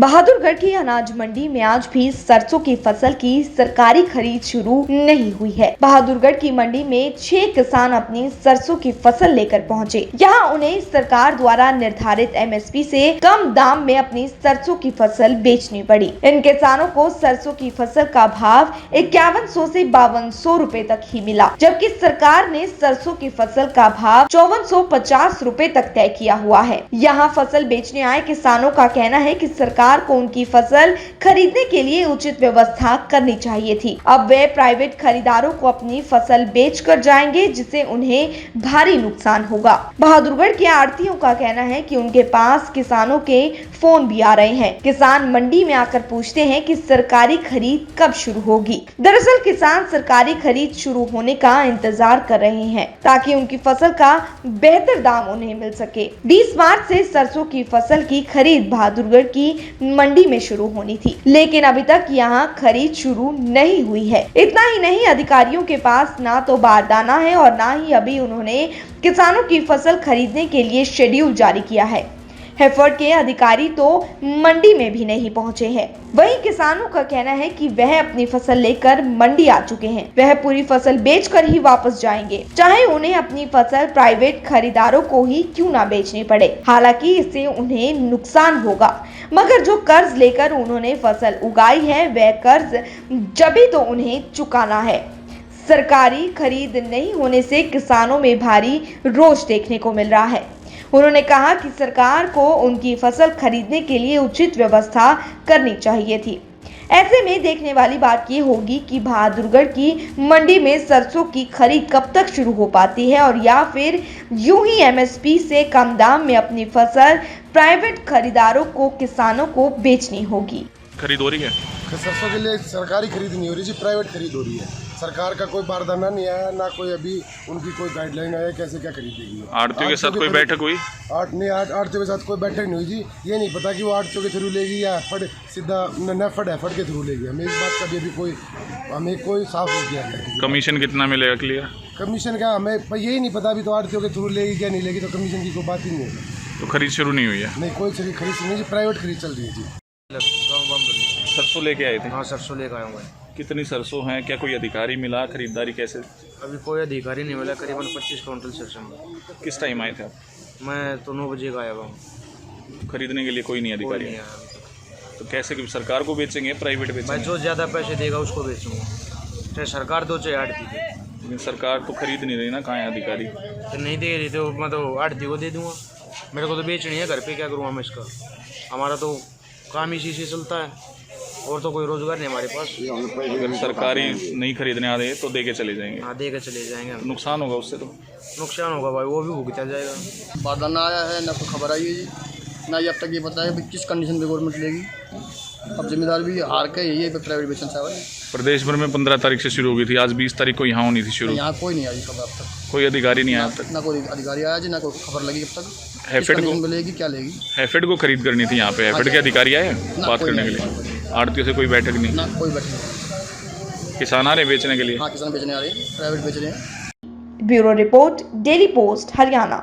बहादुरगढ़ की अनाज मंडी में आज भी सरसों की फसल की सरकारी खरीद शुरू नहीं हुई है। बहादुरगढ़ की मंडी में 6 किसान अपनी सरसों की फसल लेकर पहुंचे। यहां उन्हें सरकार द्वारा निर्धारित एमएसपी से कम दाम में अपनी सरसों की फसल बेचनी पड़ी। इन किसानों को सरसों की फसल का भाव 5100 से 5200 रुपए तक ही मिला, जबकि सरकार ने सरसों की फसल का भाव 5450 रुपए तक तय किया हुआ है। यहाँ फसल बेचने आए किसानों का कहना है कि सरकार को उनकी फसल खरीदने के लिए उचित व्यवस्था करनी चाहिए थी। अब वे प्राइवेट खरीदारों को अपनी फसल बेचकर जाएंगे, जिससे उन्हें भारी नुकसान होगा। बहादुरगढ़ के आढ़तियों का कहना है कि उनके पास किसानों के फोन भी आ रहे हैं। किसान मंडी में आकर पूछते हैं कि सरकारी खरीद कब शुरू होगी। दरअसल किसान सरकारी खरीद शुरू होने का इंतजार कर रहे हैं ताकि उनकी फसल का बेहतर दाम उन्हें मिल सके। 20 मार्च से सरसों की फसल की खरीद बहादुरगढ़ की मंडी में शुरू होनी थी, लेकिन अभी तक यहाँ खरीद शुरू नहीं हुई है। इतना ही नहीं, अधिकारियों के पास ना तो बारदाना है और ना ही अभी उन्होंने किसानों की फसल खरीदने के लिए शेड्यूल जारी किया है। हैफेड के अधिकारी तो मंडी में भी नहीं पहुंचे हैं। वहीं किसानों का कहना है कि वह अपनी फसल लेकर मंडी आ चुके हैं। वह पूरी फसल बेचकर ही वापस जाएंगे, चाहे उन्हें अपनी फसल प्राइवेट खरीदारों को ही क्यों ना बेचनी पड़े। हालांकि इससे उन्हें नुकसान होगा, मगर जो कर्ज लेकर उन्होंने फसल उगाई है वह कर्ज जभी तो उन्हें चुकाना है। सरकारी खरीद नहीं होने से किसानों में भारी रोष देखने को मिल रहा है। उन्होंने कहा कि सरकार को उनकी फसल खरीदने के लिए उचित व्यवस्था करनी चाहिए थी। ऐसे में देखने वाली बात ये होगी कि बहादुरगढ़ की मंडी में सरसों की खरीद कब तक शुरू हो पाती है, और या फिर यूं ही एमएसपी से कम दाम में अपनी फसल प्राइवेट खरीदारों को किसानों को बेचनी होगी। खरीद हो रही है सरसों के लिए सरकारी खरीद नहीं हो रही जी, प्राइवेट खरीद हो रही है। सरकार का कोई बारदाना नहीं आया, ना कोई अभी उनकी कोई गाइडलाइन आया कैसे क्या खरीदेगी। आड़तियों के साथ कोई बैठक हुई? आड़तियों के साथ कोई बैठक नहीं हुई जी। ये नहीं पता कि वो आड़तियों के थ्रू लेगी या फड सीधा नेफेड के थ्रू लेगी। हमें इस बात का भी अभी कोई साफ नहीं किया है। कमीशन कितना मिलेगा क्लियर? कमीशन का हमें यही नहीं पता अभी, तो आड़तियों के थ्रू लेगी क्या नहीं लेगी, तो कमीशन की कोई बात ही नहीं है। तो खरीद शुरू नहीं हुई है? नहीं, कोई खरीद नहीं जी, प्राइवेट खरीद चल रही है जी। सरसों लेके आए थे? हाँ, सरसों लेकर आया हूँ मैं। कितनी सरसों हैं? क्या कोई अधिकारी मिला? खरीदारी कैसे? अभी कोई अधिकारी नहीं मिला। करीबन 25 क्विंटल सरसों में। किस टाइम आए थे आप? मैं तो 9 बजे का आया हुआ हूँ। खरीदने के लिए कोई नहीं अधिकारी? नहीं आया अभी तक। तो कैसे कि सरकार को बेचेंगे, प्राइवेट मैं बेचेंगे? जो ज़्यादा पैसे देगा उसको बेचूँगा, चाहे सरकार दो चाहे आड़ती दे। लेकिन सरकार तो खरीद नहीं रही ना, कहाँ है अधिकारी? फिर नहीं दे रही तो मैं तो आड़ती को दे दूँगा। मेरे को तो बेचनी है, घर पे क्या करूँगा मैं इसका। हमारा तो काम इसी से चलता है, और तो कोई रोजगार नहीं हमारे पास। अगर सरकारी नहीं खरीदने आ रहे तो दे के चले जाएंगे? हाँ, दे के चले जाएंगे। तो नुकसान होगा उससे? तो नुकसान होगा भाई, वो भी भुगता जाएगा। बारदाना आया है ना, कोई खबर आई है जी, ना ये अब तक ये पता है किस कंडीशन पे गवर्नमेंट लेगी। अब जिम्मेदार भी हार के यही है प्राइवेट बेचना चाहे। प्रदेश भर में 15 तारीख से शुरू हुई थी, आज 20 तारीख को यहाँ होनी थी शुरू। यहाँ कोई नहीं आई खबर अब तक। कोई अधिकारी नहीं आया अब तक? ना कोई अधिकारी आया जी, ना कोई खबर लगी अब तक। हैफेड को मिलेगी क्या लेगी? हैफेड को खरीद करनी थी यहाँ पे। हैफेड के अधिकारी आए बात करने के लिए? आड़तियों से कोई बैठक नहीं? ना कोई बैठक नहीं। किसान आ रहे बेचने के लिए? हाँ, किसान बेचने आ रहे हैं, प्राइवेट बेच रहे हैं। Bureau report, daily post, Haryana.